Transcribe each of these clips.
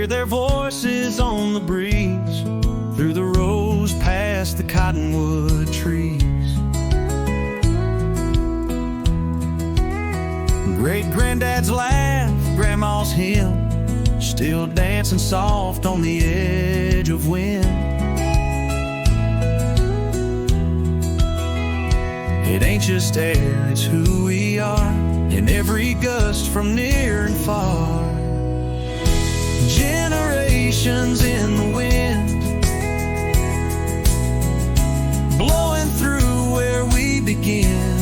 hear their voices on the breeze, through the rows past the cottonwood trees. Great-granddad's laugh, grandma's hymn, still dancing soft on the edge of wind. It ain't just air, it's who we are, in every gust from near and far. Generations in the wind, blowing through where we begin.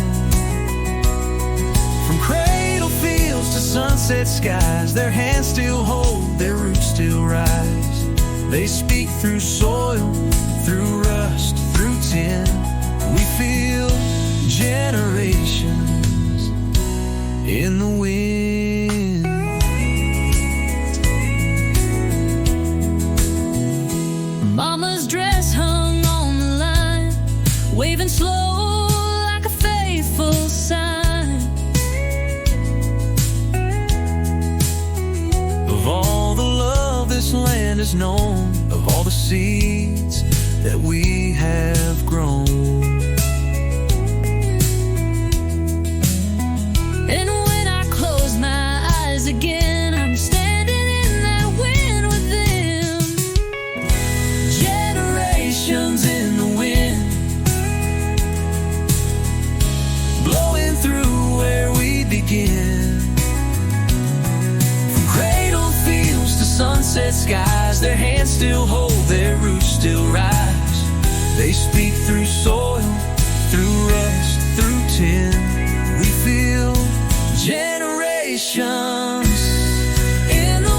From cradle fields to sunset skies, their hands still hold, their roots still rise. They speak through soil, through rust, through tin. We feel generations in the wind. Mama's dress hung on the line, waving slow like a faithful sign. Of all the love this land has known, of all the seeds that we have grown. And when I close my eyes again, I'm standing in that wind with them. Generations in the wind, blowing through where we begin. From cradle fields to sunset skies, their hands still hold, their roots still rise. They speak through soil, through rust, through tin. We feel generations in the wind,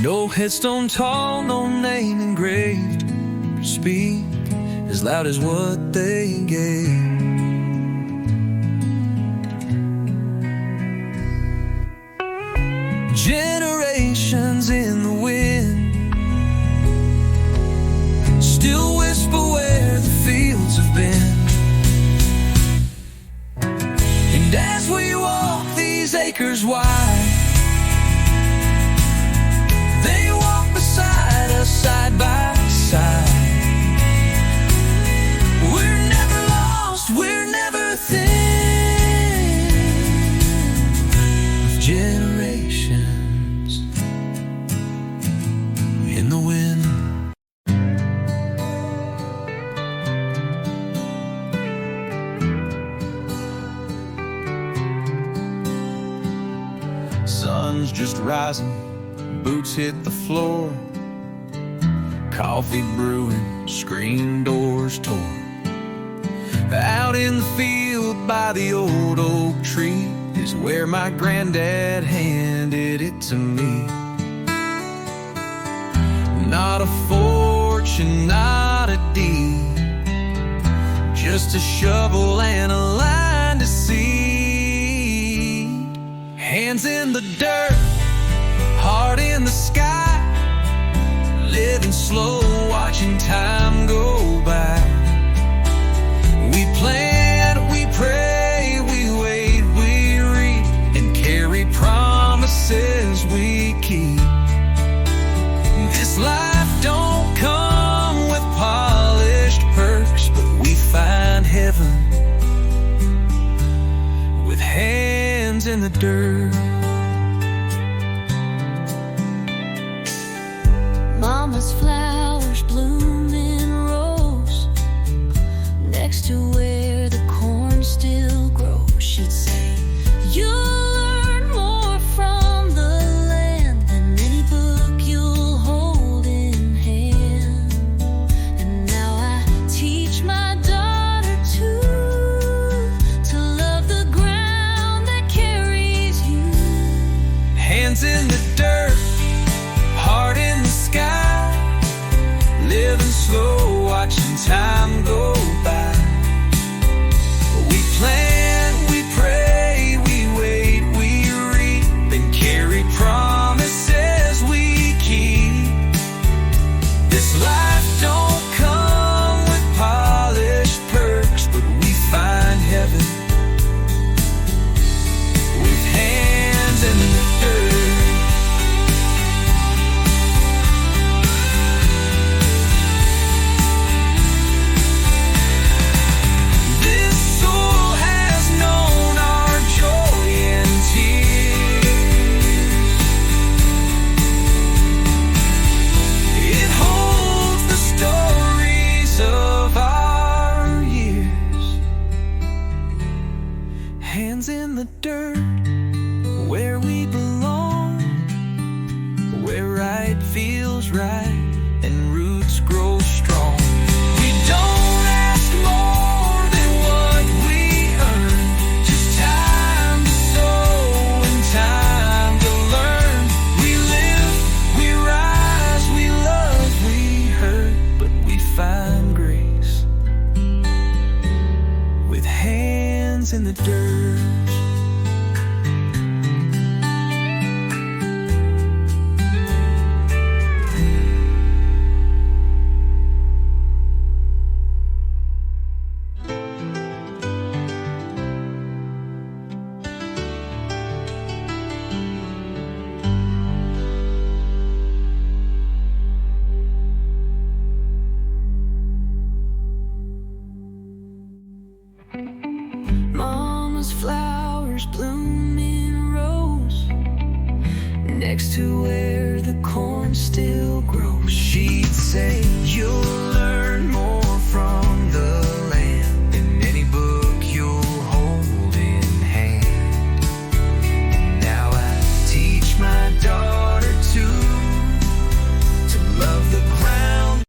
No headstone tall, no name engraved, speak as loud as what they gave. Generations in the wind, still whisper where the fields have been. And as we walk these acres wide, they walk beside us side by side. We're never lost, we're never thin of generations in the wind. Sun's just rising, boots hit the floor, coffee brewing, screen doors torn. Out in the field by the old oak tree is where my granddad handed it to me. Not a fortune, not a deed, just a shovel and a line to seed. Hands in the dirt, heart in the sky, living slow, watching time go by. We plant, we pray, we wait, we read, and carry promises we keep. This life don't come with polished perks, but we find heaven with hands in the dirt. Mama's flowers bloom in rows next to where the corn still grows. She'd say, you'll learn more from the land than any book you'll hold in hand. And now I teach my daughter to love the ground that carries you. Hands in the dirt, heart in the sky, next to where the corn still grows. She'd say, you'll learn more from the land than any book you'll hold in hand. Now I teach my daughter to love the ground.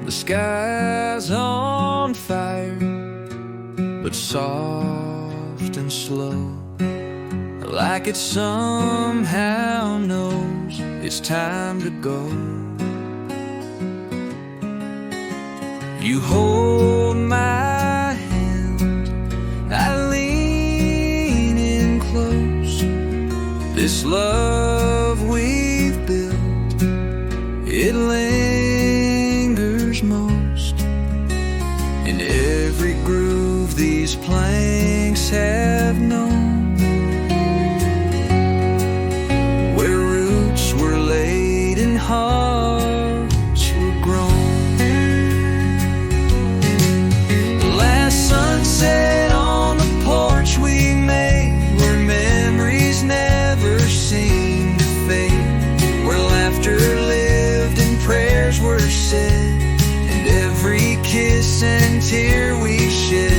The sky's on fire, but soft and slow, like it somehow knows it's time to go. You hold my hand, I lean in close. This love we've built, it lingers most in every groove these planks have known, where roots were laid and hearts were grown. The last sunset on the porch we made, where memories never seemed to fade, where laughter lived and prayers were said, and every kiss and tear we shed.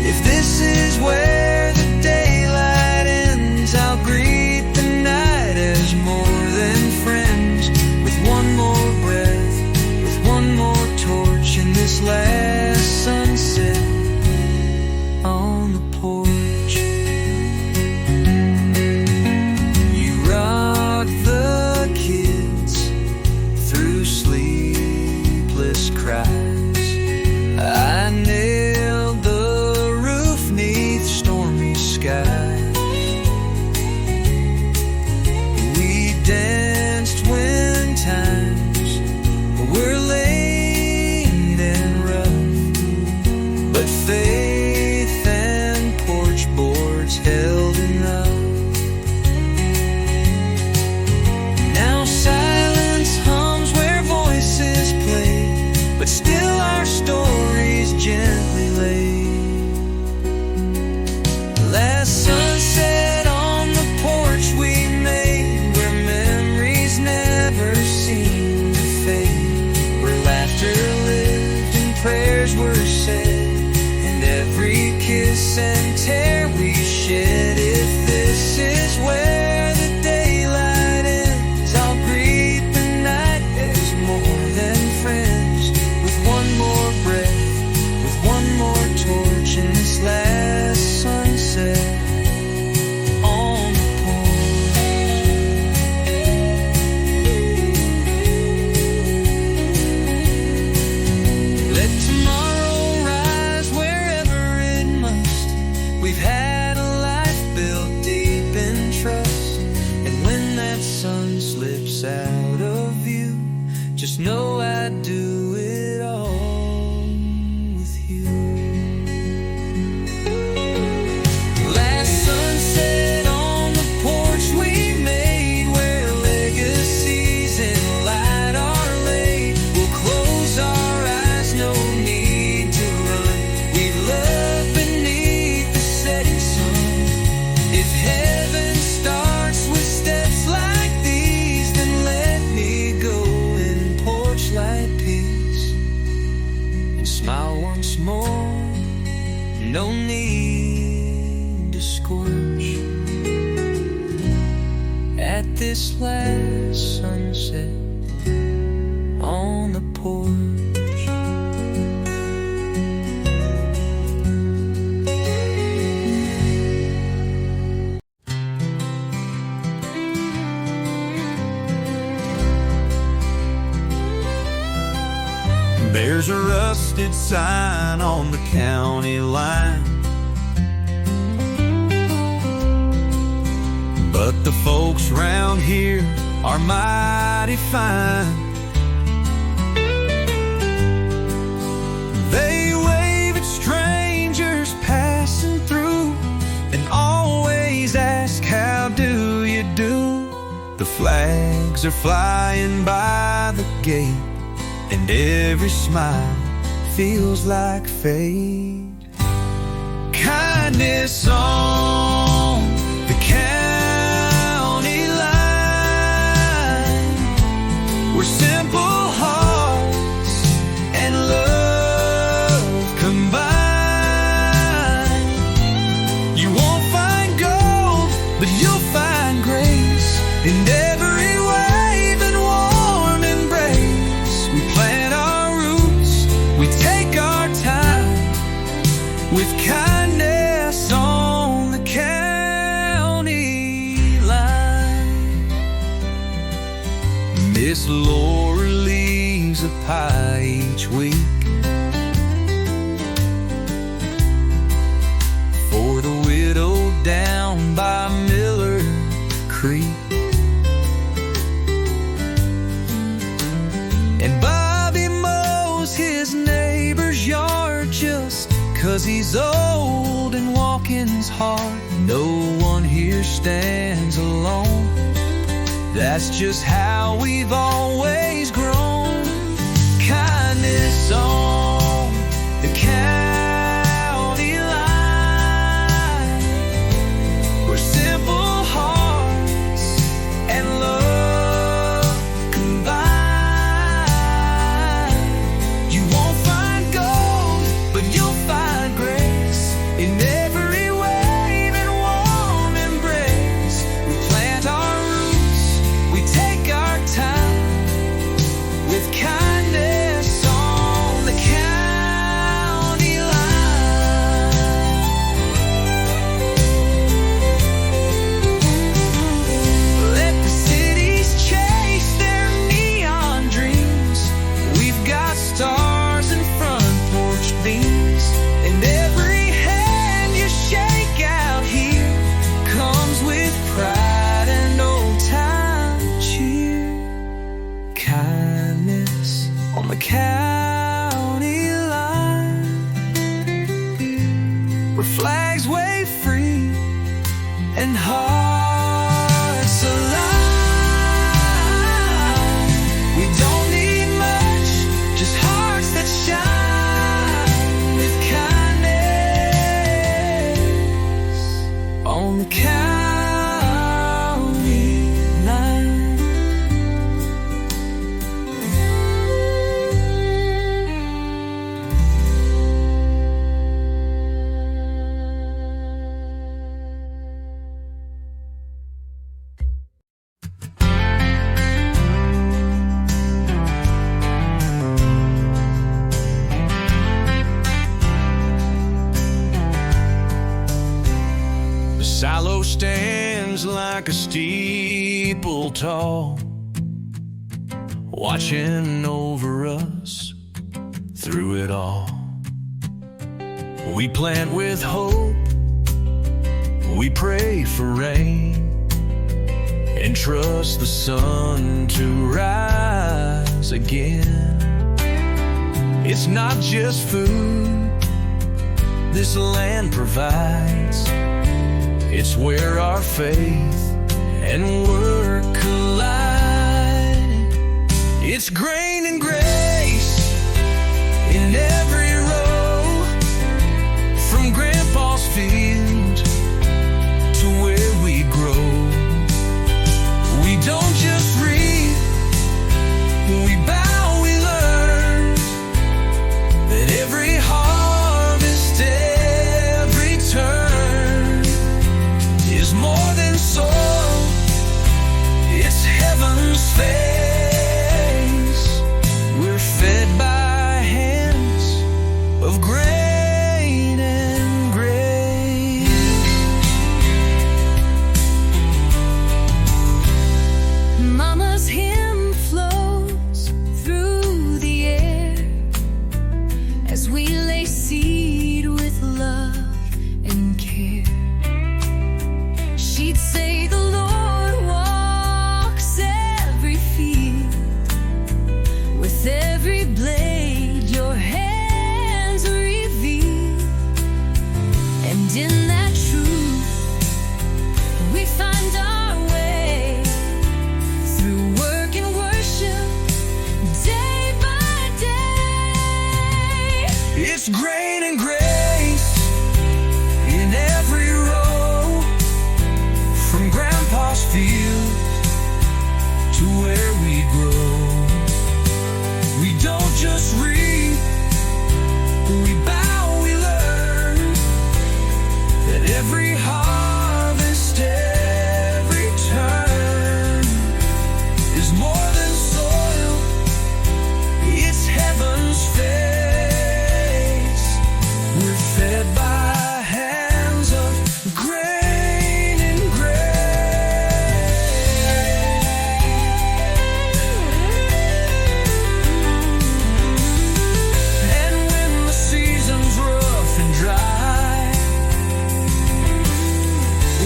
If this is where the daylight ends, I'll greet the night as more than friends, with one more breath, with one more torch in this last sunset on the porch. You rock the kids through sleepless cries. I nailed the roof 'neath stormy skies. We danced when times were late and rough, but faith and porch boards held enough. Now silence hums where voices play, but still our stories gently lay. Last sunset on the porch we made, where memories never seemed to fade, where laughter lived and prayers were said, and every kiss and tear we shed. If this is where the daylight ends, I'll greet the night as more than friends, with one more breath, with one more torch in this last sunset on the porch. Let tomorrow rise wherever it must. We've had a life built deep in trust, and when that sun slips out of view, just know I'd do it all with you. Last sunset on the porch we made, where legacies in light are laid. We'll close our eyes, no need to run. We love beneath the setting sun. If heaven starts with steps like these, then let me go in porch light peace and smile once more. No need to scorch at this last sunset on the porch. There's a rusted sign on the county line, but the folks round here are mighty fine. They wave at strangers passing through and always ask, how do you do? The flags are flying by the gate, and every smile feels like fate. Kindness on the county line, where simple hearts and love combine. You won't find gold, but you'll find grace in every wave and warm embrace. We plant our roots, we take our time, with kindness on the county line. Miss Laura leaves a pie each week for the widow down by Miller Creek. And Bobby mows his neighbor's yard just 'cause he's old and walking's hard. No one here stands alone. That's just how we've always grown. Kindness on the county line, where simple hearts and love combine. You won't find gold, but you'll find grace in every wave and warm embrace. We plant our roots, we take our time, with kindness on the county line. Let the cities chase their neon dreams. We've got stars and front porch beams, and every hand you shake out here comes with pride and old-time cheer. Kindness on the county line, where flags wave free and hearts align. We don't need much, just hearts that shine, with kindness on the county line. The silo stands like a steeple tall, watching over us through it all. We plant with hope, we pray for rain, and trust the sun to rise again. It's not just food this land provides, it's where our faith and work collide. It's grain and grace in every row, from Grandpa's field to where we grow. We don't just read, we bow, we learn that every harvest, every turn is more than soil, it's heaven's face. We're fed by hands of grain and grace. Mama's hymn flows through the air as we lay seed with love and care. She'd say the Lord walks every field.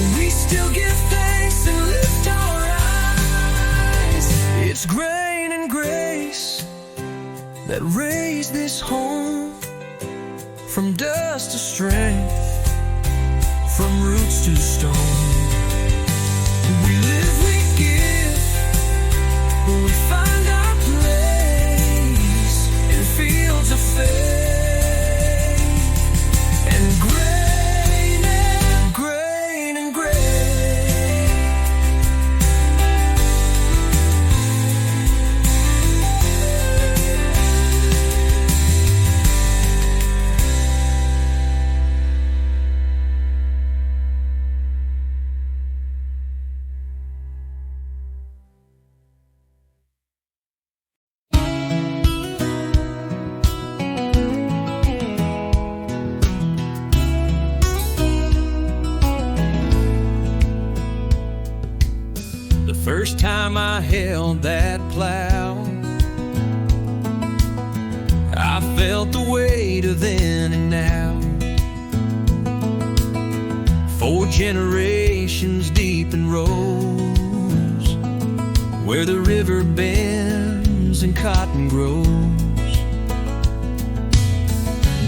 and we still give thanks and lift our eyes. It's grain and grace that raised this home, from dust to strength, from roots to stone. We live, we give, we find our place in fields of faith, and grain and grain and grain. First time I held that plow, I felt the weight of then and now. 4 generations deep in rows, where the river bends and cotton grows.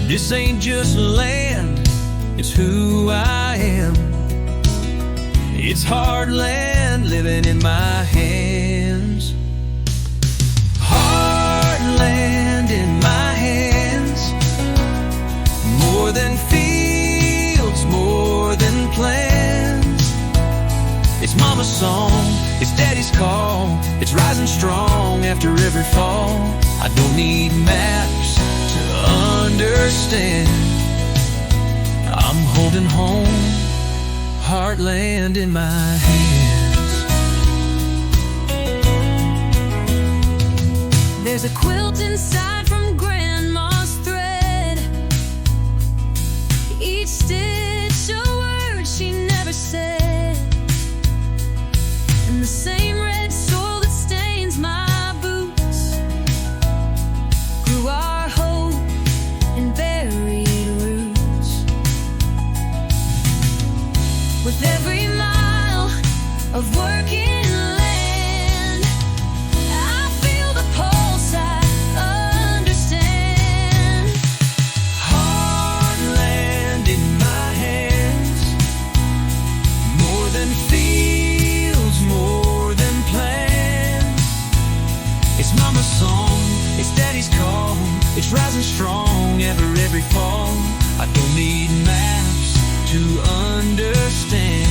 This ain't just land, it's who I am. It's hard land living in my hands. Hard land in my hands. More than fields, more than plans. It's mama's song, it's daddy's call. It's rising strong after every fall. I don't need maps to understand. I'm holding home, heartland in my hands. There's a quilt inside from grandma's thread, each stitch a word she never said, and the same red soil that stains my boots grew our hope and buried roots. With every mile of working land, I feel the pulse, I understand. Hard land in my hands. More than fields, more than plans. It's mama's song, it's daddy's call. It's rising strong after every fall. I don't need maps to understand.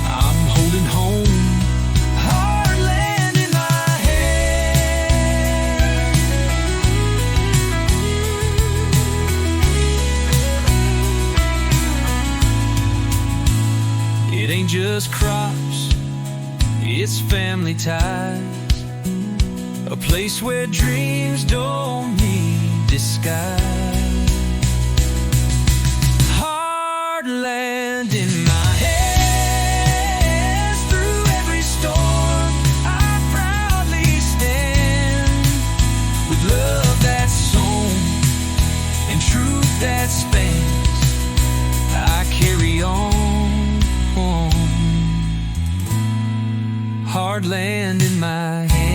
I'm holding home, hard land in my hand. It ain't just crops, it's family ties. A place where dreams don't need disguise. Land in my hands. Through every storm I proudly stand, with love that's sown and truth that spans. I carry on, hard land in my hands.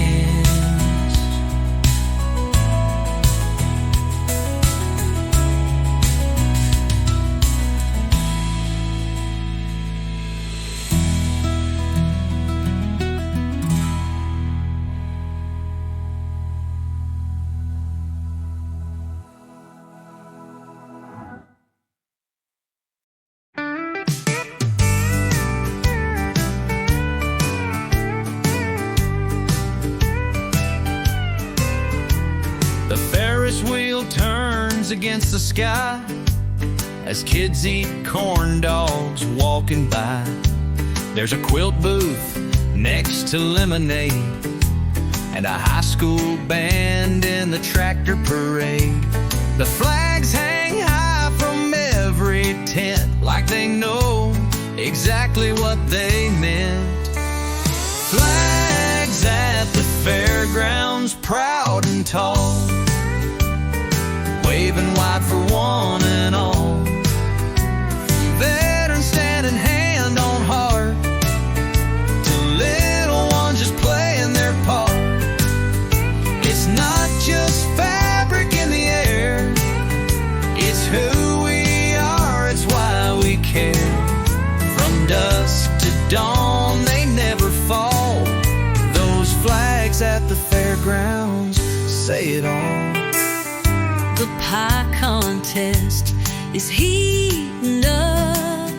The Ferris wheel turns against the sky as kids eat corn dogs walking by. There's a quilt booth next to lemonade and a high school band in the tractor parade. The flags hang high from every tent like they know exactly what they meant. Flags at the fairgrounds, proud and tall, waving wide for one and all. Veterans standing hand say it all. The pie contest is heating up.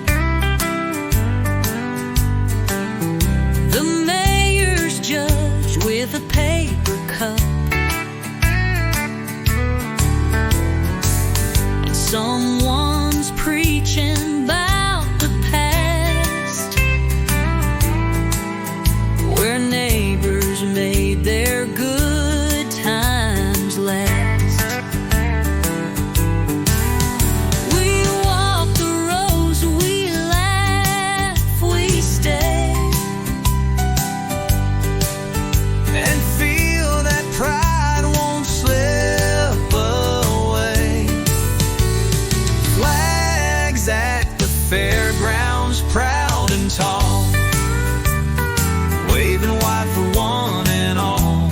The mayor's judged with a paper cup, and someone's preaching about the past, where neighbors made their good times last. Fairgrounds proud and tall, waving white for one and all.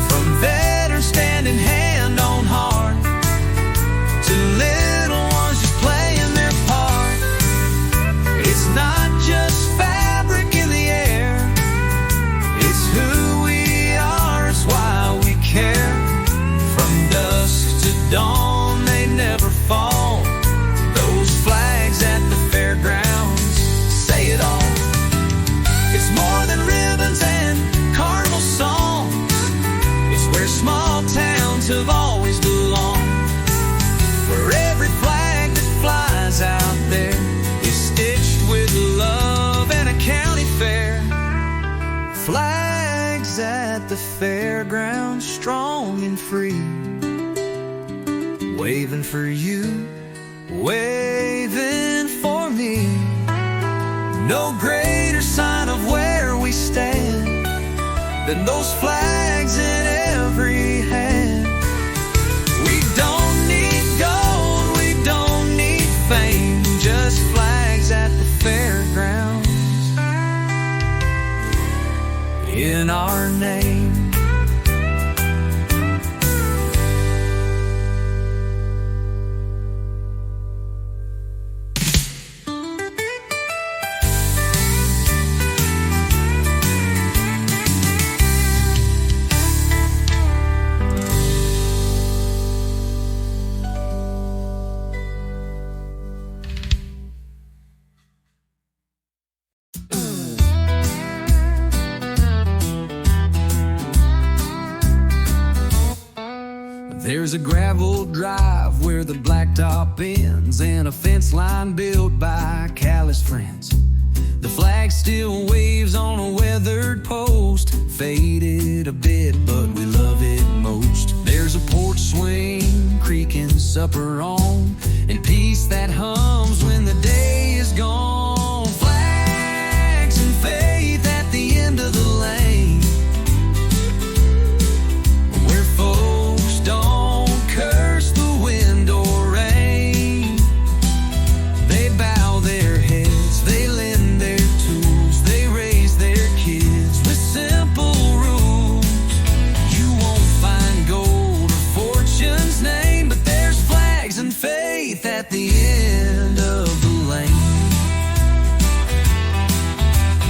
From veterans standing hand on heart to little ones just playing their part. It's not just fabric in the air, it's who we are, it's why we care. From dusk to dawn they never fall. Those flags at the fairgrounds say it all. It's more than ribbons and carnival songs. It's where small towns have always belonged, where every flag that flies out there is stitched with love and a county fair. Flags at the fairgrounds, strong and free, waving for you, waving for me. No greater sign of where we stand than those flags in every hand. We don't need gold, we don't need fame, just flags at the fairgrounds in our name. There's a gravel drive where the blacktop ends, and a fence line built by callous friends. The flag still waves on a weathered post, faded a bit, but we love it most. There's a porch swing, creaking supper on, and peace that hums when the day is gone. Flags and faith at the end of the lane, where folks don't curse the wind or rain. They bow their heads, they lend their tools, they raise their kids with simple rules. You won't find gold or fortune's name, but there's flags and faith at the end of the lane.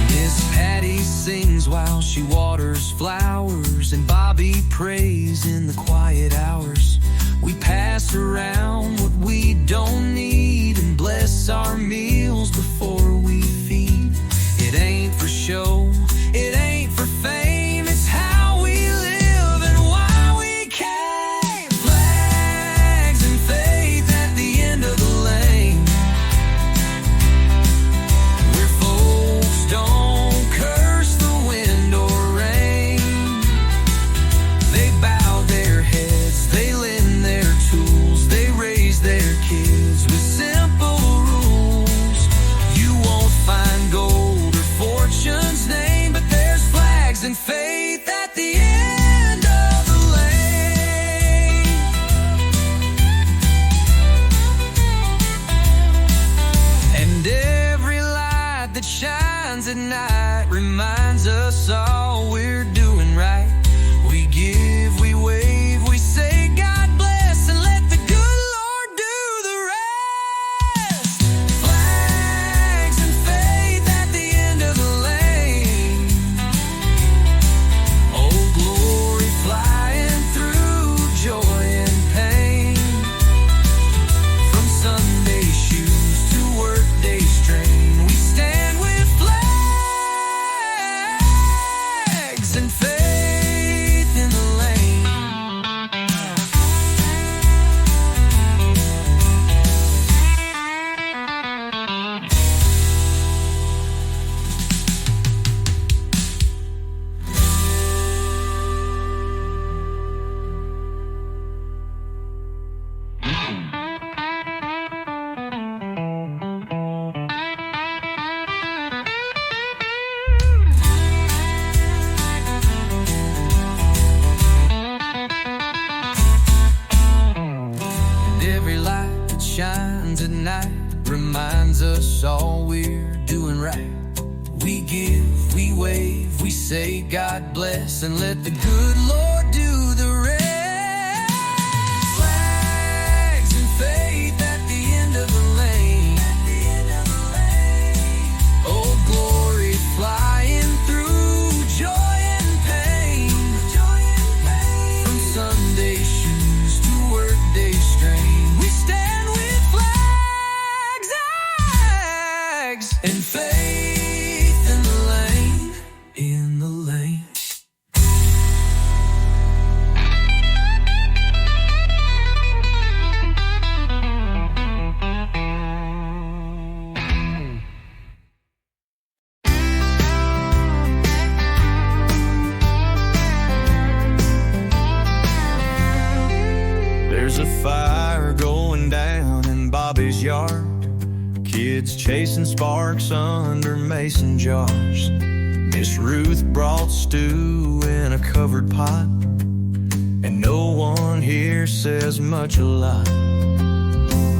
Miss Patty sings while she waters flowers, and Bobby prays in the quiet hours. We pass around what we don't need and bless our meals before we feed. It ain't for show, it ain't for fame, it's how we live and why we came. Flags and faith at the end of the lane, where folks don't curse the wind or rain. They bow their heads, they lend their tools, they raise their kids with simple rules. You won't find gold or fortune's name, but there's flags and faith at the end of the lane. And every light that shines at night reminds us all we're doing right. We give, we wave, we say God bless, and let the good Lord do the rest. Flags and faith at the end of the lane, old glory flying through happens at night reminds us all we're doing right. We give, we wave, we say God bless, and let the good Lord do the rest. Flags and faith at the end of the lane. Oh, glory flying through joy and pain. From Sunday shoes to workday strain, we stand with flags and faith in the lane, in the lane. There's a fire going down in Bobby's yard. Kids chasing sparks under mason jars. Miss Ruth brought stew in a covered pot, and no one here says much a lot.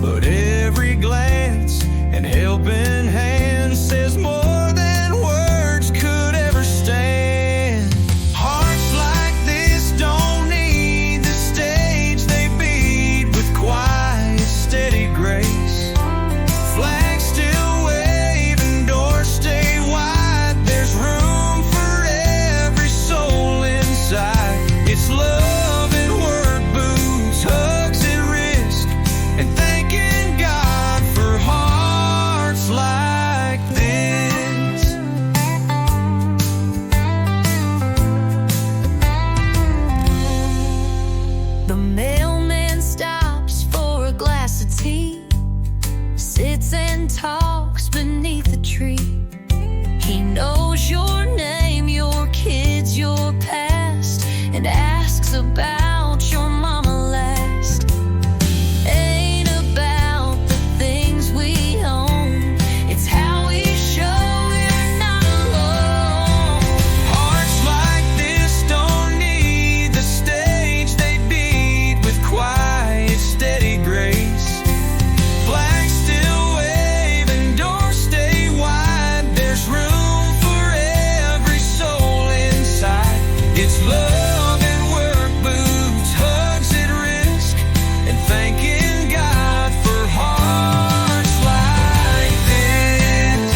But every glance and helping hand says more than words could ever stand. Hearts like this don't need the stage, they beat with quiet, steady grace. Flags still wave and doors stay wide. There's room for every soul inside. It's love and work boots, hugs at risk, and thanking God for hearts like this. The mailman stops for a glass of tea, sits and talks beneath a tree. He knows your name, your kids, your past, and asks about your mama last. Ain't about the things we own, it's how we show we're not alone. Hearts like this don't need the stage, they beat with quiet, steady grace. Flags still wave and doors stay wide. There's room for every soul inside. It's love and work boots, hugs at risk, and thanking God for hearts like this.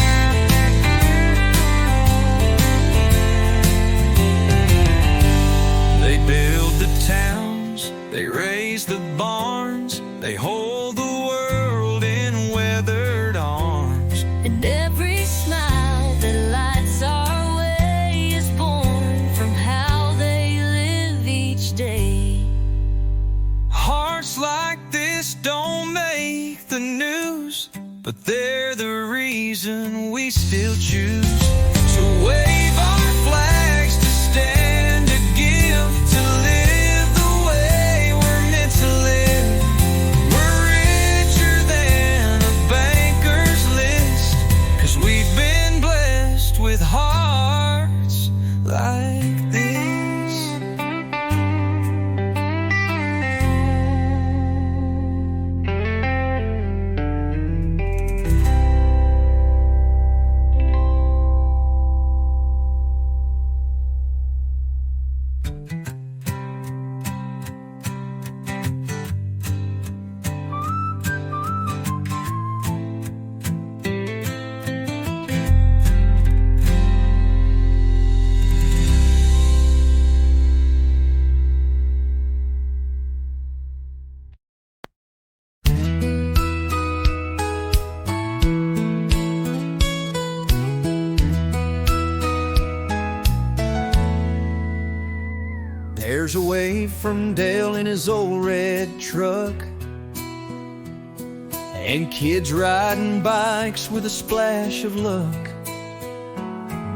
They build the towns, they raise the barns, they hold the world in weathered arms. And every smile that lights our way is born from how they live each day. Hearts like this don't make the news, but they're the reason we still choose to wave our flags, to stand, to give, to live the way we're meant to live. We're richer than a banker's list, 'cause we've been blessed with hearts like this. There's a wave from Dale in his old red truck, and kids riding bikes with a splash of luck.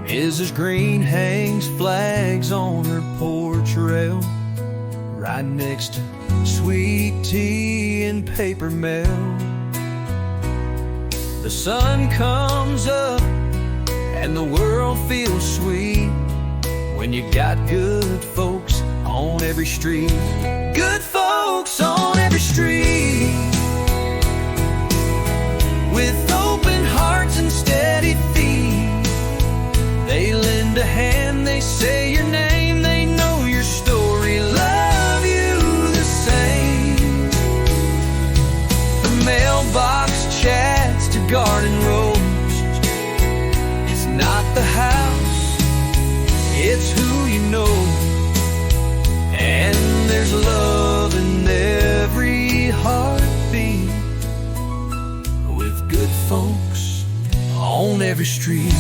Mrs. Green hangs flags on her porch rail, right next to sweet tea and paper mail. The sun comes up and the world feels sweet when you got good folks on every street. Good folks on every street. on every street.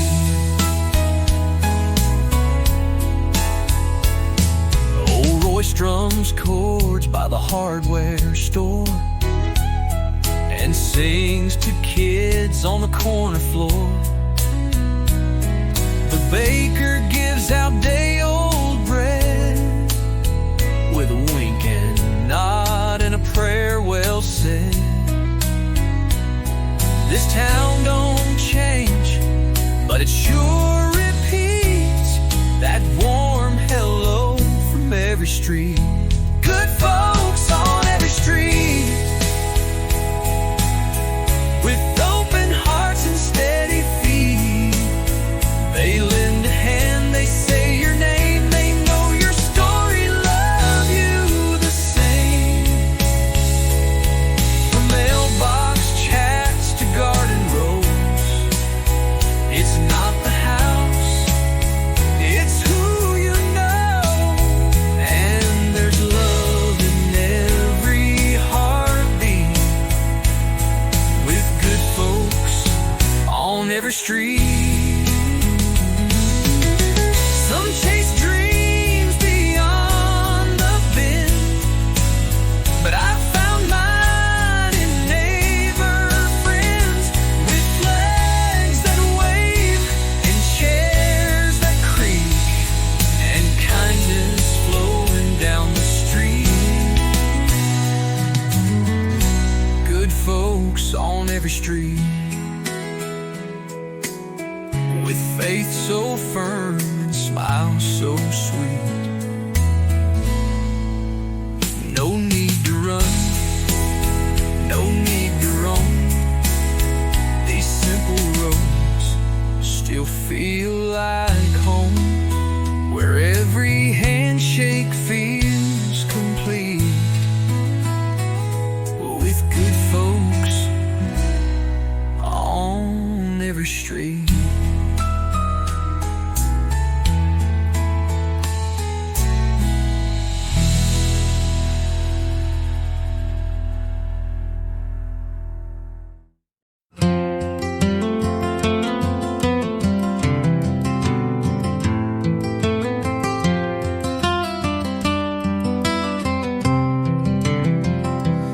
Old Roy strums chords by the hardware store and sings to kids on the corner floor. The baker gives out day-old bread with a wink and nod and a prayer well said. This town don't change, but it sure repeats that warm hello from every street. Good folks on every street, with open hearts and steady feet. They lend a hand, they say your name, they know your story, love you the same. From mailbox chats to garden rows, it's not the house, it's who you know. And there's love in every heartbeat, with good folks on every street. Some chase dreams beyond the bend, but I found mine in neighbor friends, with flags that wave and chairs that creak and kindness flowing down the street. Good folks on every street, with faith so firm and smile so sweet. No need to run, no need to roam. These simple roads still feel like home, where every handshake feels complete, with good folks on every street.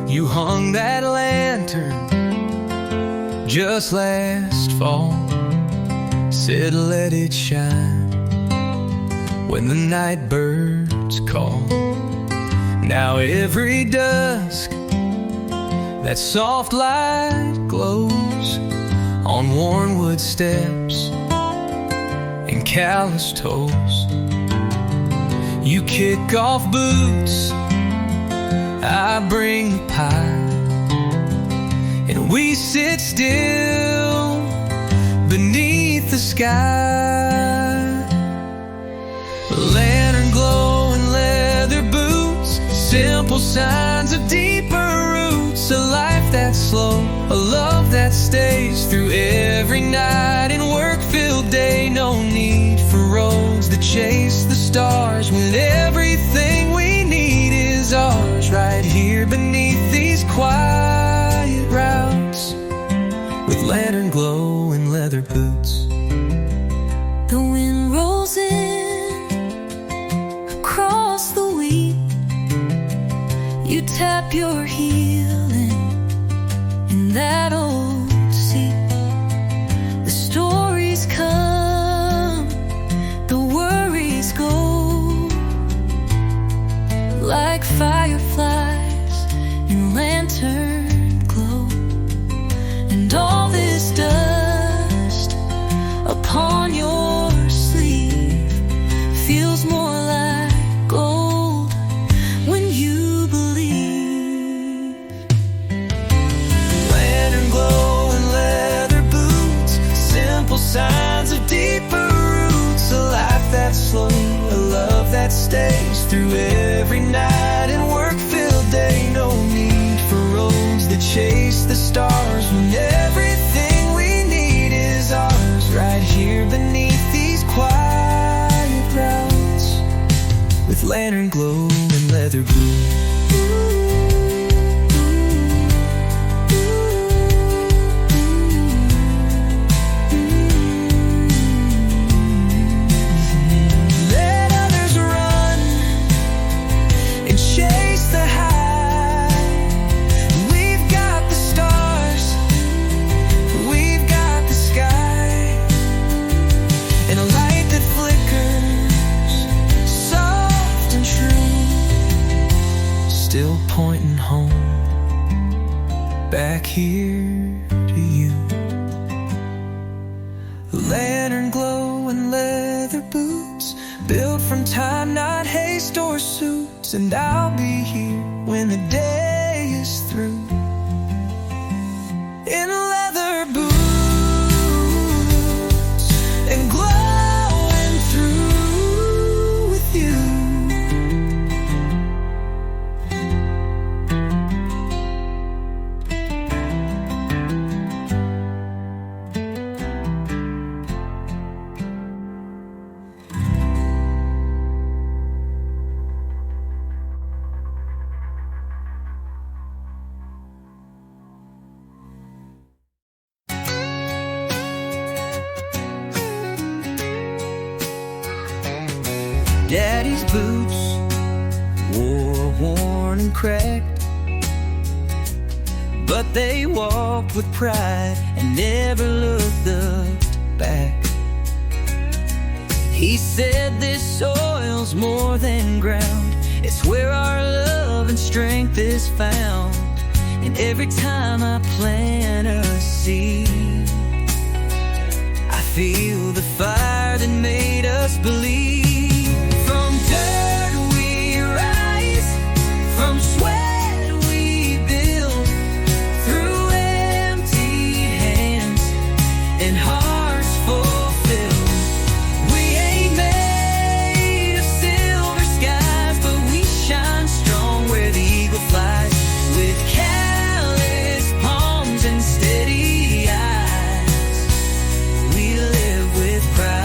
You hung that lantern just last fall, said let it shine when the night birds call. Now every dusk that soft light glows on worn wood steps and calloused toes. You kick off boots, I bring the pie, and we sit still beneath the sky. Lantern glow and leather boots, simple signs of deeper roots. A life that's slow, a love that stays through every night and work-filled day. No need for roads that chase the stars, when everything we need is ours, right here beneath these quiet routes, with lantern glow and leather boots. The wind rolls in across the wheat. You tap your heel in that old seat. The stories come, the worries go, like fireflies in lantern glow. And all this dust upon your sleeve feels more like gold when you believe. Lantern glow and leather boots, simple signs of deeper roots. A life that's slow, a love that stays through every night and work-filled day. No need for roads that chase the stars, when everything we need is ours, right here beneath these quiet routes, with lantern glow and leather boots. here to you. Lantern glow and leather boots, built from time, not haste or suits. And I'll be here when the day is through, in leather boots and glowing through with you. Daddy's boots wore worn and cracked, but they walked with pride and never looked back. He said this soil's more than ground, it's where our love and strength is found. And every time I plant a seed, I feel the fire that made us believe. From dirt we rise, from sweat we build, through empty hands and hearts fulfilled. We ain't made of silver skies, but we shine strong where the eagle flies. With callous palms and steady eyes, we live with pride.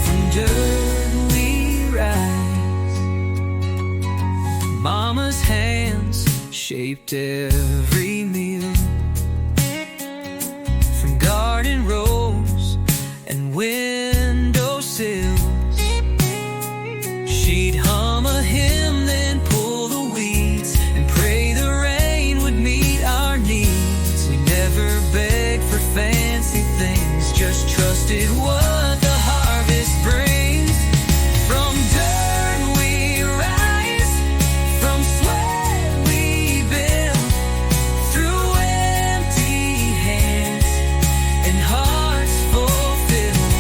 From dirt we rise. Mama's hands shaped every meal, from garden rows and windowsills. She'd hum a hymn, then pull the weeds and pray the rain would meet our needs. We never begged for fancy things, just trusted what the harvest brings. From dirt we rise, from sweat we build, through empty hands and hearts fulfilled.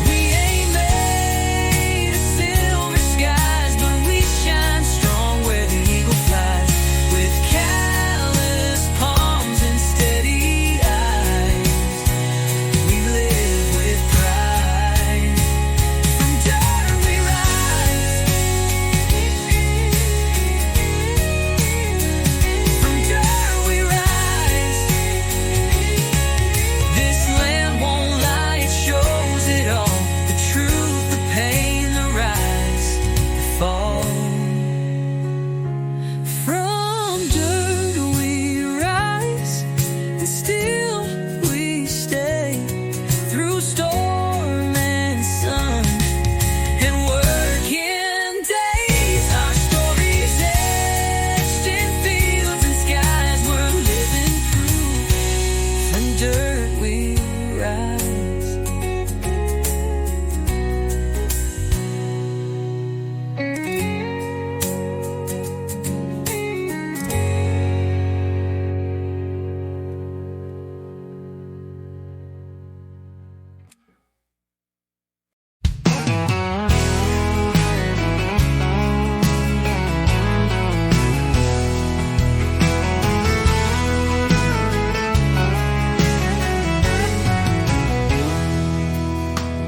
We ain't made of silver skies, but we shine strong where the eagle flies. With callous palms and steady eyes, we live with pride. From dirt we rise, from dirt we rise. This land won't lie, it shows it all. The truth, the pain, the rise, the fall. From dirt we rise, and still we stay. Through storm and sun and working days, our stories etched in fields and skies we're living through. From dirt we rise.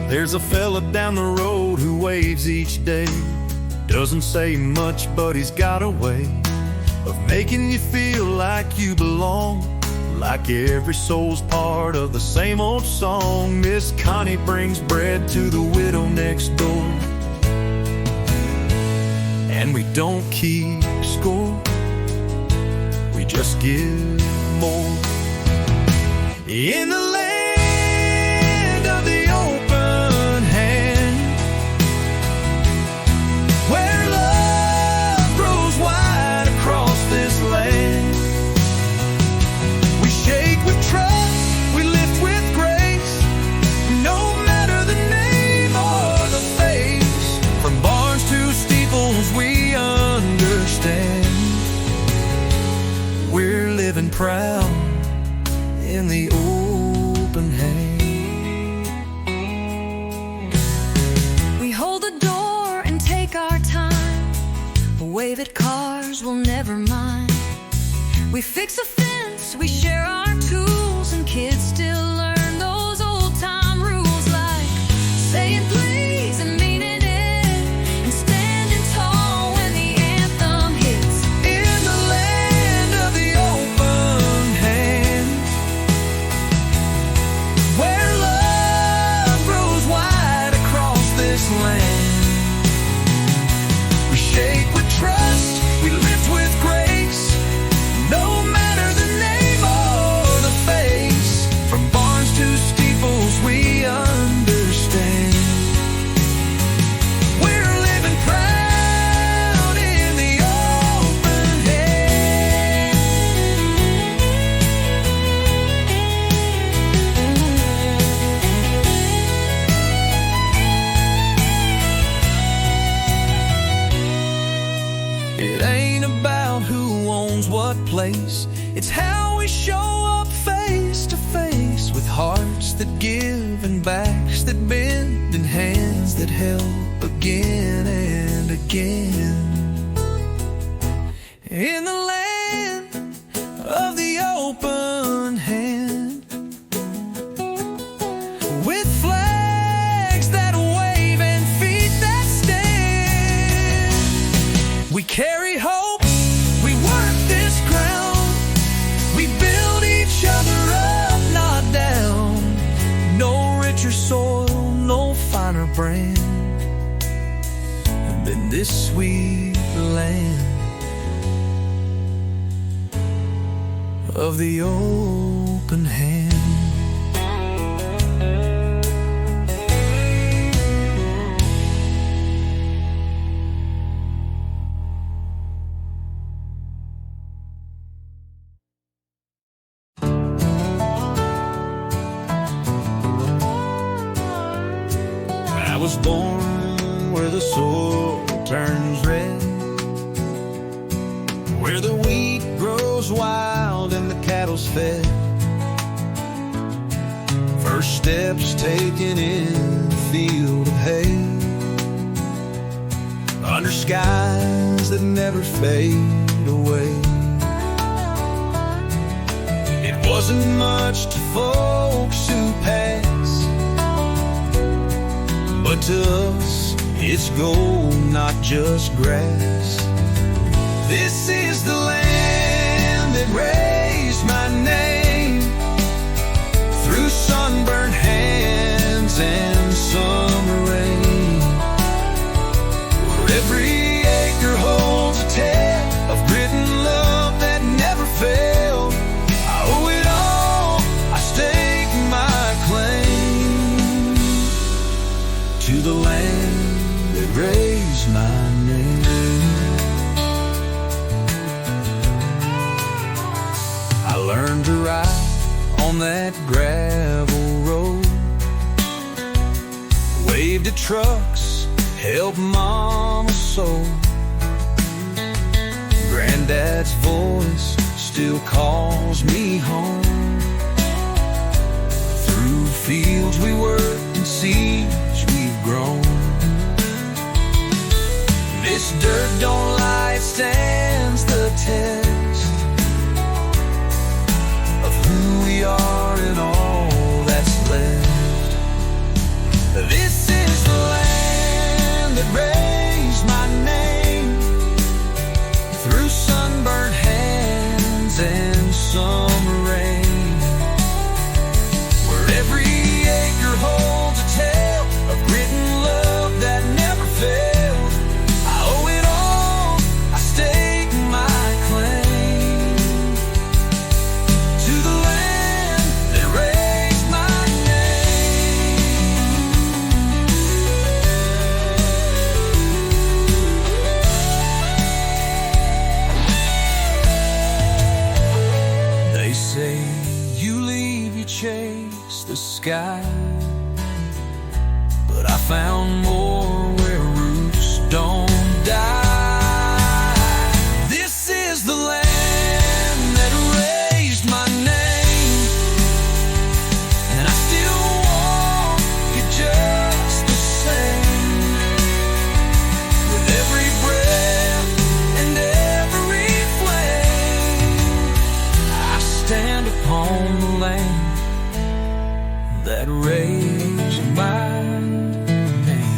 There's a fella down the road who waves each day. Doesn't say much, but he's got a way of making you feel like you belong, like every soul's part of the same old song. Miss Connie brings bread to the widow next door, and we don't keep score, we just give more. In the land of the open hand, where love grows wide across this land, we shake with trust, we lift with grace, no matter the name or the face. From barns to steeples we understand, ours will never mind. We fix a fence, we share our tools, and kids still learn those old-time rules like saying please and meaning it, and standing tall when the anthem hits. In the land of the open hand, where love grows wide across this land, we shake with trust, we lift with grace, no matter the name or the face. From barns to steeples we understand. We're living proud in the open hand. It ain't about who owns what place, it's how we show up face to face, with hearts that give and backs that bend and hands that help again and again. In the land of the open hand, with flags that wave and feet that stand, we carry hope, we work this ground, we build each other up, not down. No richer soil, no finer brand than this sweet land of the open hand. I was born where the soil turns red, where the wheat grows wild and the cattle's fed. First steps taken in the field of hay, under skies that never fade away. It wasn't much to folks who pass, but to us, it's gold, not just grass. This is the land that raised my name, through sunburned hands and summer rain, where every acre holds a tale of grit and love that never failed. I owe it all, I stake my claim to the land that raised my name. I learned to ride on that gravel road, waved at trucks, helped mama sew. Granddad's voice still calls me home, through fields we worked and seeds we've grown. This dirt don't lie, it stands the test of who we are and all that's left. This is the land that raised my name, through sunburned hands and summer rain, where every acre holds a tale of grit and love that never failed. I owe it all, I stake my claim to the land that raised my name. They say you leave, you chase the sky, but I found more where roots don't die. This is the land that raised my name, and I still want it just the same. With every breath and every that raise my name.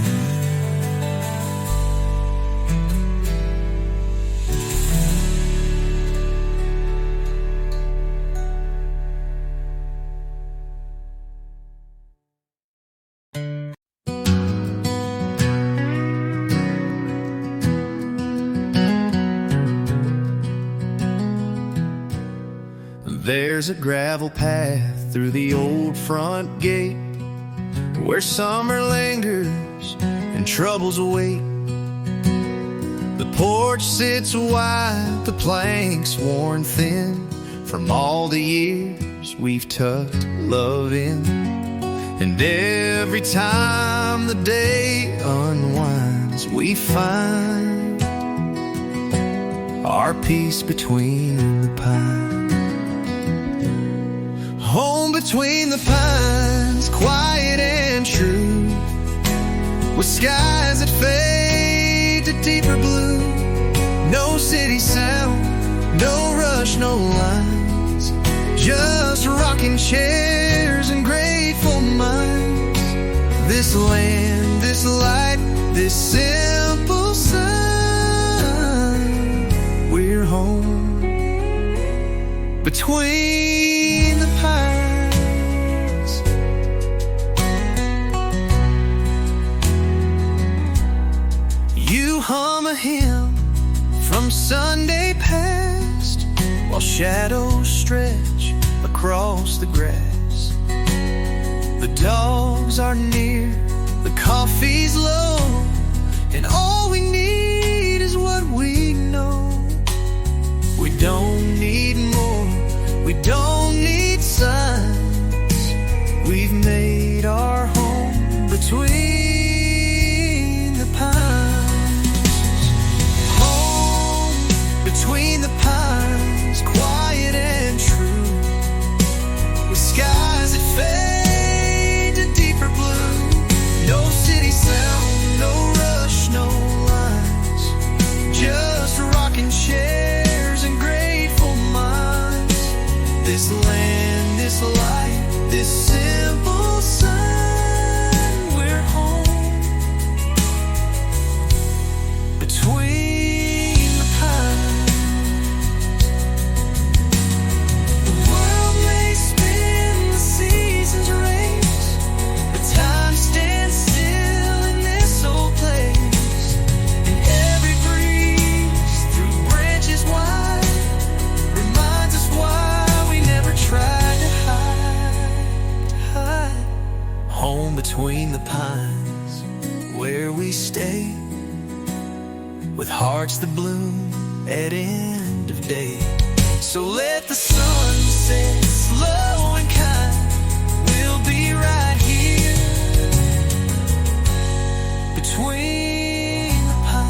There's a gravel path through the old front gate where summer lingers and troubles await. The porch sits wide, the planks worn thin from all the years we've tucked love in. And every time the day unwinds, we find our peace between the pines. Home between the pines, quiet and true, with skies that fade to deeper blue. No city sound, no rush, no lines, just rocking chairs and grateful minds. This land, this light, this simple sign, we're home between the pines. You hum a hymn from Sunday past while shadows stretch across the grass. The dogs are near, the coffee's low, and all we need is what we know. We don't need more, we don't need signs. We've made our home between the pines. Home between the pines, quiet and true, with skies that fade to deeper blue. No city sound, no rush, no lines, just rocking chairs and grateful minds. This land, this light, this simple sign, we're home between the pines. The world may spin, the seasons race, but time stands still in this old place. And every breeze through branches wide reminds us why we never tried to hide. Home between the pines, where we stay, with hearts that bloom at end of day. So let the sun set slow and kind, we'll be right here between the pines.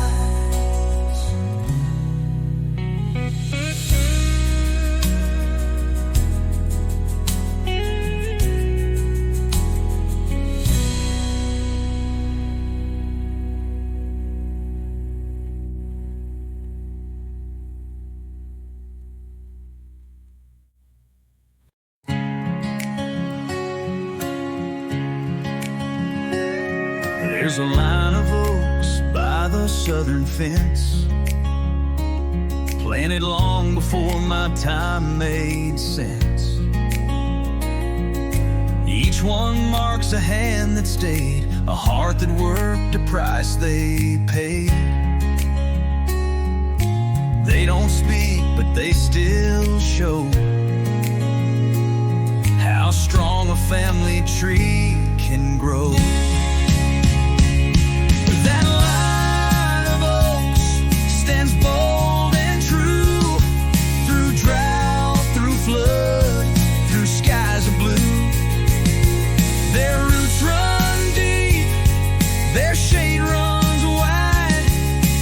There's a line of oaks by the southern fence, planted long before my time made sense. Each one marks a hand that stayed, a heart that worked, a price they paid. They don't speak, but they still show how strong a family tree can grow. That line of oaks stands bold and true, through drought, through flood, through skies of blue. Their roots run deep, their shade runs wide,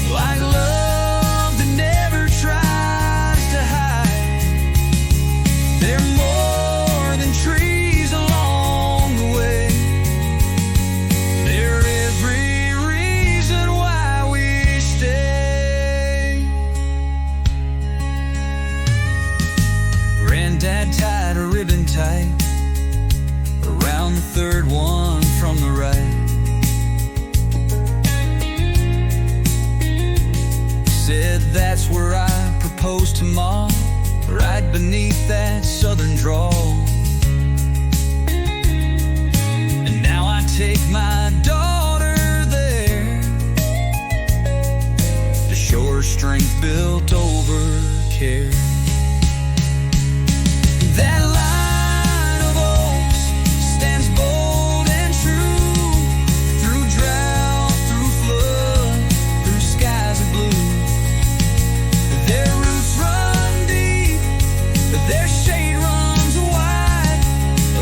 like love that never tries to hide. They're more than trees along the way, on the third one from the right. Said that's where I proposed to Mom, right beneath that southern drawl. And now I take my daughter there to show her strength built over care. That line of oaks stands bold and true, through drought, through flood, through skies of blue. Their roots run deep, but their shade runs wide,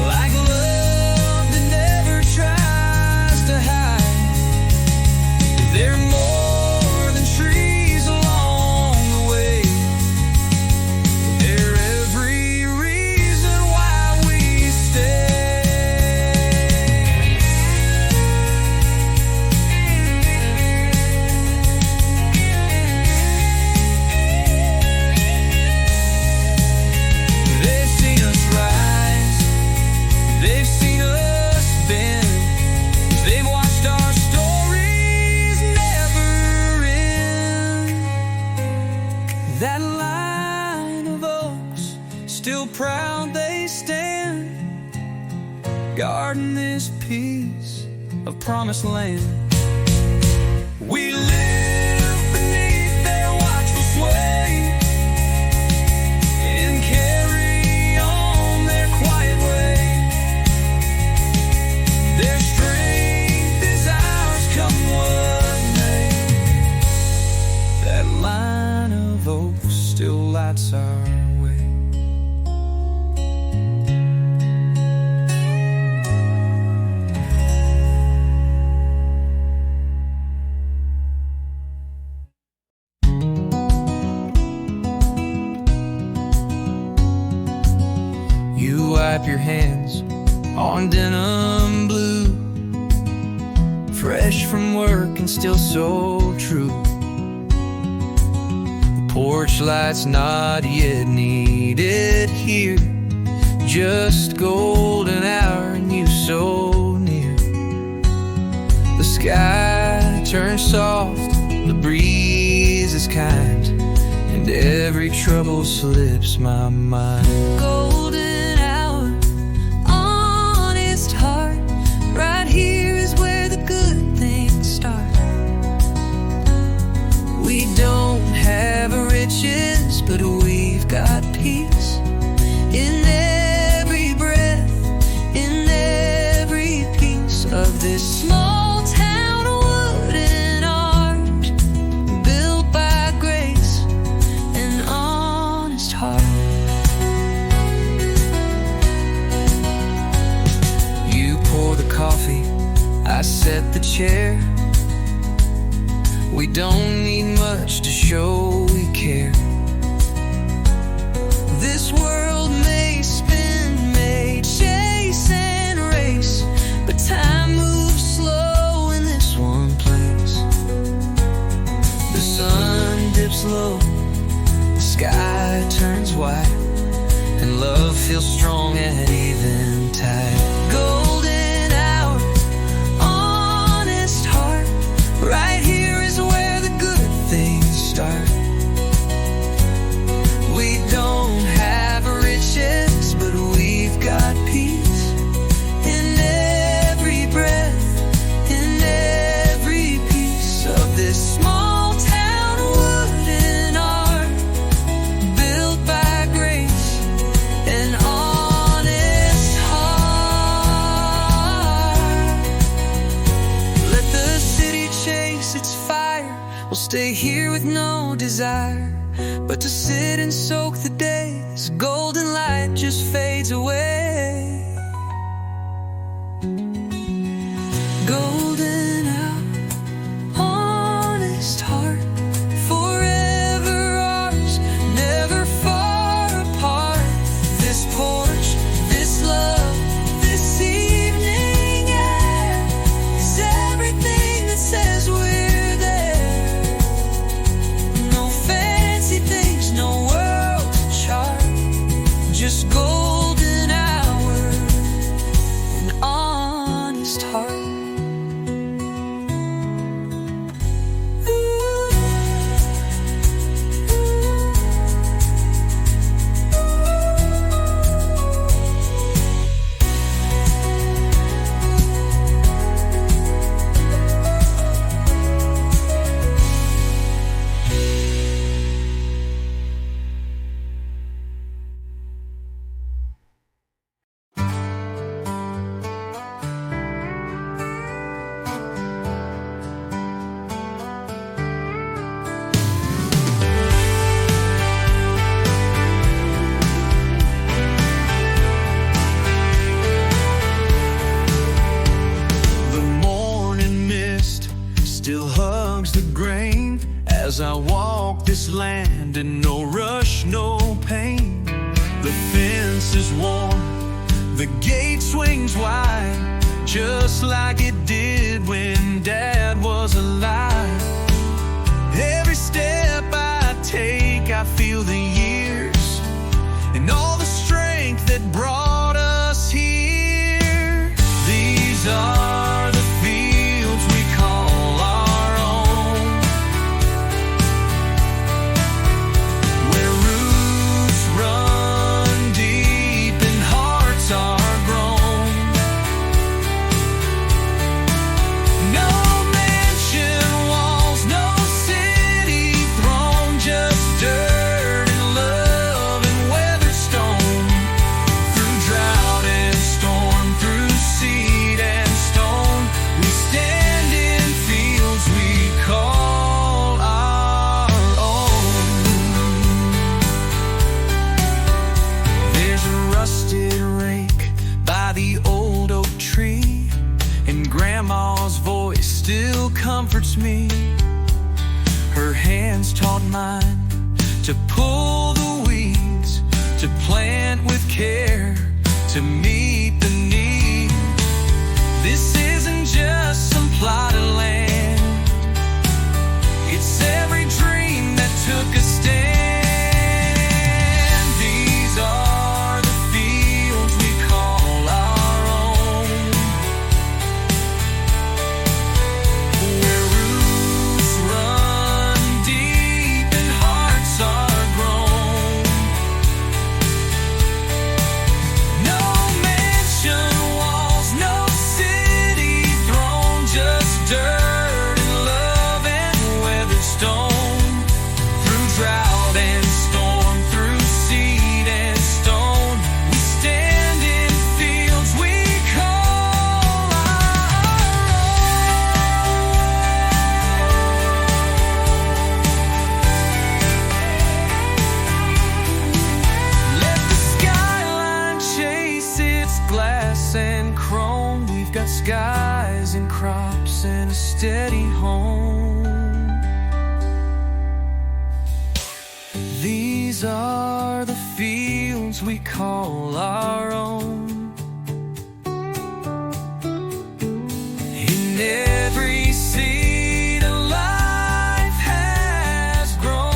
like love that never tries to hide. They're more than trees along the way. They're every reason why we stay. They've seen us rise, they've seen us bend, they've watched our stories never end. That line of oaks, still proud they stand, guarding this piece of promised land. We live beneath their watchful sway and carry on their quiet way. Their strength is ours, come what may. That line of oaks still lights our way. You wipe your hands on denim blue, fresh from work and still so true. The porch light's not yet needed here, just golden hour and you so near. The sky turns soft, the breeze is kind, and every trouble slips my mind. Golden hour, honest heart, right here is where the good things start. We don't have riches, but we've got peace in every breath, in every piece of this small town wooden art, built by grace and honest heart. You pour the coffee, I set the chair. We don't need much to show we care. This world may spin, may chase and race, but time moves slow in this one place. The sun dips low, the sky turns white, and love feels strong at eventide. Golden hour, honest heart, right here is where the good things start. We don't have riches, but we've got peace in every breath, in every piece of this small town wooden art, built by grace and honest heart. Let the city chase its fire, we'll stay here with no desire but to sit and soak the day as golden light just fades away. Golden hour, honest heart, forever ours, never far apart. This porch, this love, this evening air is everything that says we're there. No fancy things, no world to chart, just golden hour and all. honest heart. Still hugs the grain as I walk this land, and no rush, no pain. The fence is warm, the gate swings wide, just like it did when Dad was alive. Every step I take, I feel the years and all the strength that brought us here. These are the fields we call our own, where roots run deep and hearts are grown. No mansion walls, no city throne, just dirt and love and weathered stone. Through drought and storm, through seed and stone, we stand in fields we call our own. There's a rusted rake by the old oak tree, and Grandma's voice still comforts me. Her hands taught mine to pull the weeds, to plant with care, to meet the need. This isn't just some plot of land, it's every dream that took a stand. These are the fields we call our own, where roots run deep and hearts are grown. No mansion walls, no city throne, just dirt and love and weathered stone. Through drought and storm, through seed and stone, we stand in fields we call our own. Let the skyline chase its glass and chrome. We've got skies and crops and a steady home. These are the fields we call our own. In every seed a life has grown.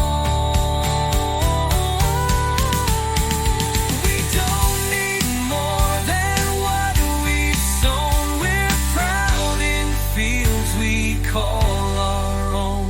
We don't need more than what we've sown. We're proud in fields we call our own.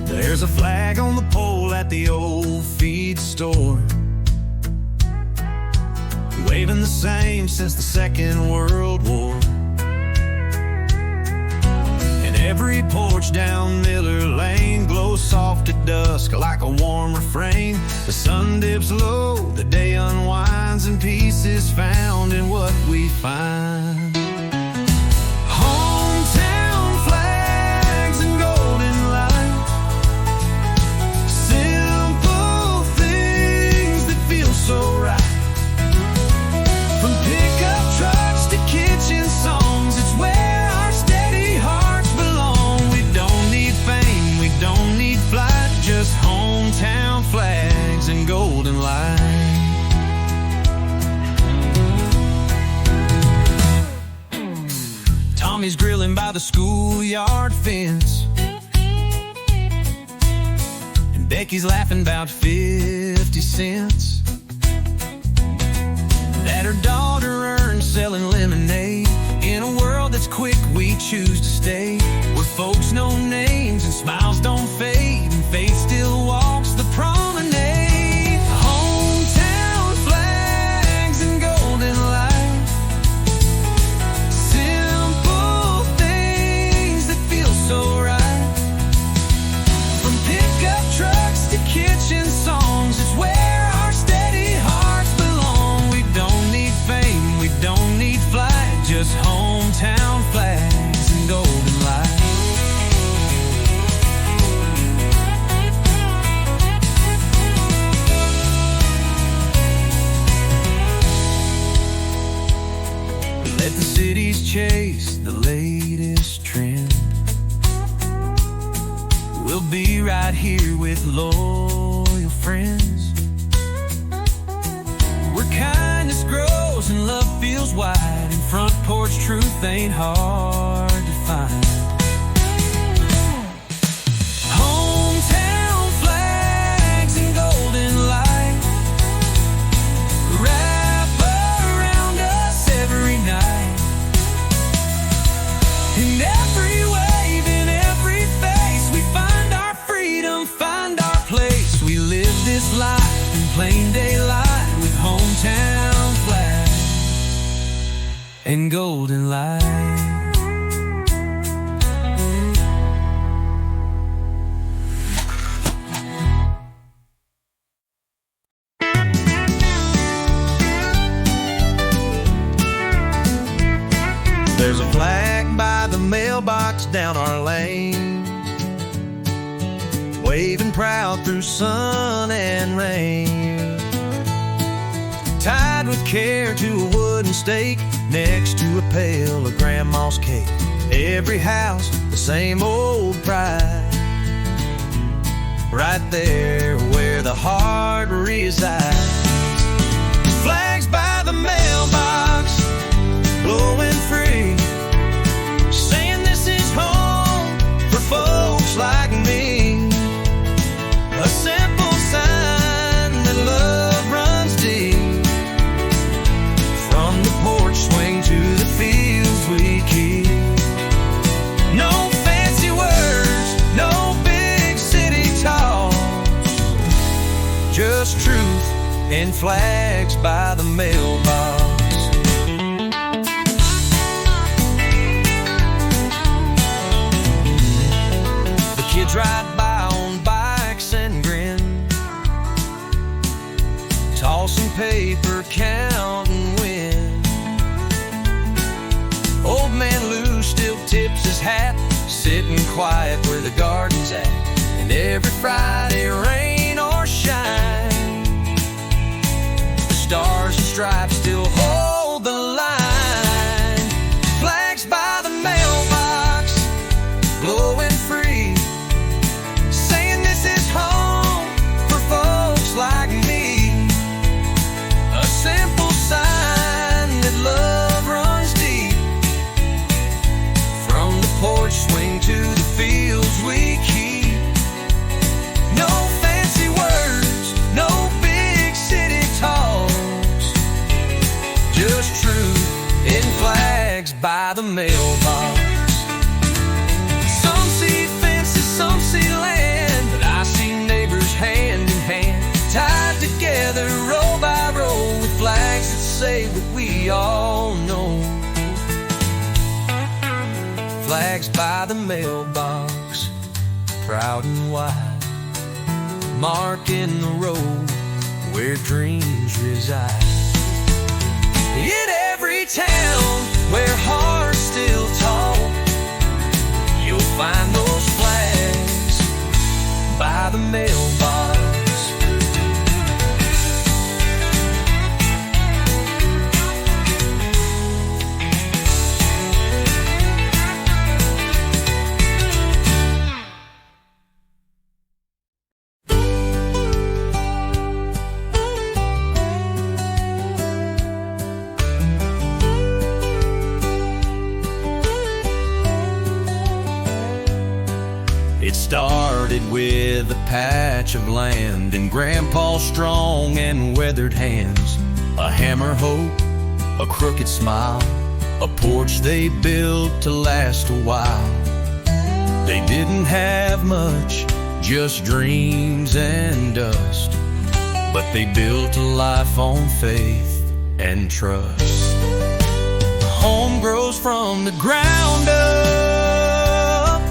There's a flag on the pole at the old feed store, waving the same since the Second World War. And every porch down Miller Lane glows soft at dusk like a warm refrain. The sun dips low, the day unwinds, and peace is found in what we find. Hometown grilling by the schoolyard fence, and Becky's laughing about 50 cents that her daughter earned selling lemonade. In a world that's quick, we choose to stay where folks know names and smiles don't fade, and faith still walks the promenade. Hometown flags and golden light, simple things that feel so right. From pickup trucks to kitchen songs, it's where our steady hearts belong. We don't need fame, we don't need flight, just hometown flags and golden light. Let the cities chase the latest trend. We'll be right here with loyal friends, where kindness grows and love feels wide, and front porch truth ain't hard to find. Hometown flags and golden light wrap around us every night. In every wave, in every face, we find our freedom, find our place. We live this life in plain daylight with hometown flags and golden light. There's a flag by the mailbox down our lane, waving proud through sun and rain. Tied with care to a wooden stake next to a pail of grandma's cake. Every house, the same old pride, right there where the heart resides. Flags by the mailbox, blowing free, saying this is home for folks like me. A simple sign that love runs deep. From the porch swing to the fields we keep. No fancy words, no big city talks, just truth and flags by the mailbox. Kids ride by on bikes and grin, tossing paper, counting wind. Old man Lou still tips his hat, sitting quiet where the garden's at. And every Friday, rain or shine, the stars and stripes still hold the line. Flags by the mailbox, blowing free, like me. A simple sign that love runs deep. From the porch swing to the fields we keep. No fancy words, no big city talks, just truth in flags by the mailbox. Some see fences, some see land, but I see neighbors hand in hand, tied together row by row with flags that say what we all know. Flags by the mailbox, proud and wide, marking the road where dreams reside. In every town where hearts still talk, you'll find those flags by the mailbox. It started with a patch of land and Grandpa's strong and weathered hands. A hammer hoe, a crooked smile, a porch they built to last a while. They didn't have much, just dreams and dust, but they built a life on faith and trust. Home grows from the ground up,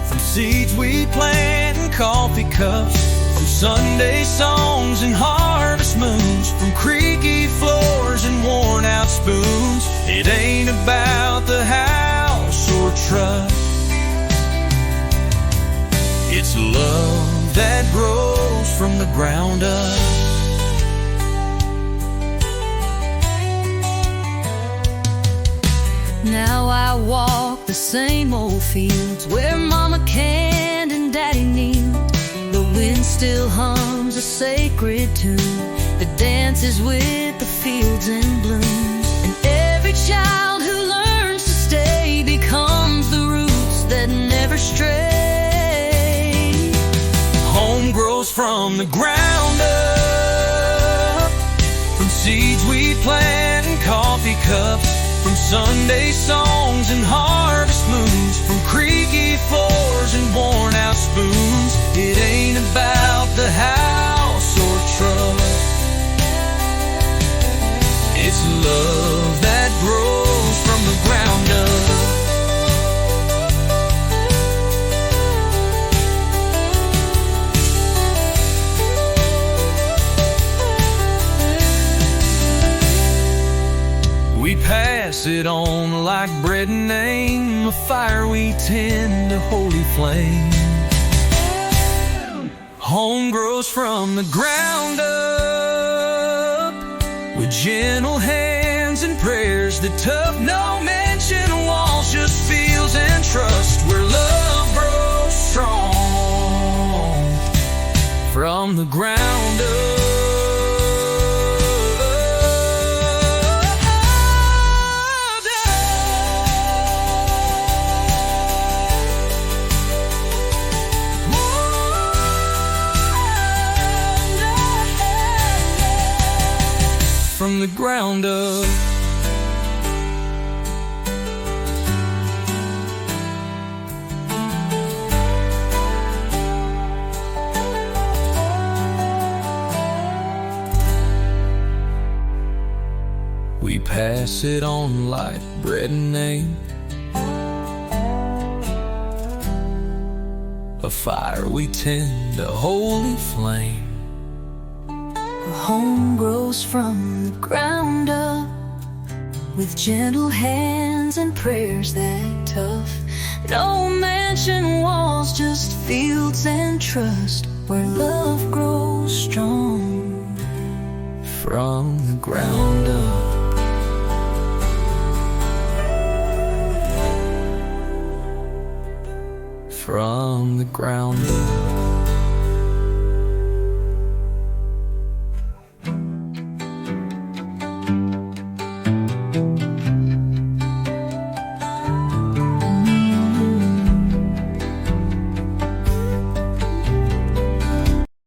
from seeds we plant in coffee cups, from Sunday songs and harvest moons, from creaky floors and worn out spoons. It ain't about the house or truck, it's love that grows from the ground up. Now I walk the same old fields where Mama canned and Daddy kneeled. The wind still hums a sacred tune that dances with the fields in bloom. And every child who learns to stay becomes the roots that never stray. Home grows from the ground up, from seeds we plant in coffee cups, from Sunday songs and harvest moons, from creaky floors and worn out spoons. It ain't about the house or truck, it's love that grows from the ground up. We pass it on like bread and name, a fire we tend, a holy flame. Home grows from the ground up, with gentle hands and prayers that tough. No mention of walls, just fields and trust, where love grows strong from the ground up. From the ground up. We pass it on like bread and name, a fire we tend, a holy flame. Home grows from the ground up, with gentle hands and prayers that tough. No mansion walls, just fields and trust, where love grows strong from the ground up. From the ground up.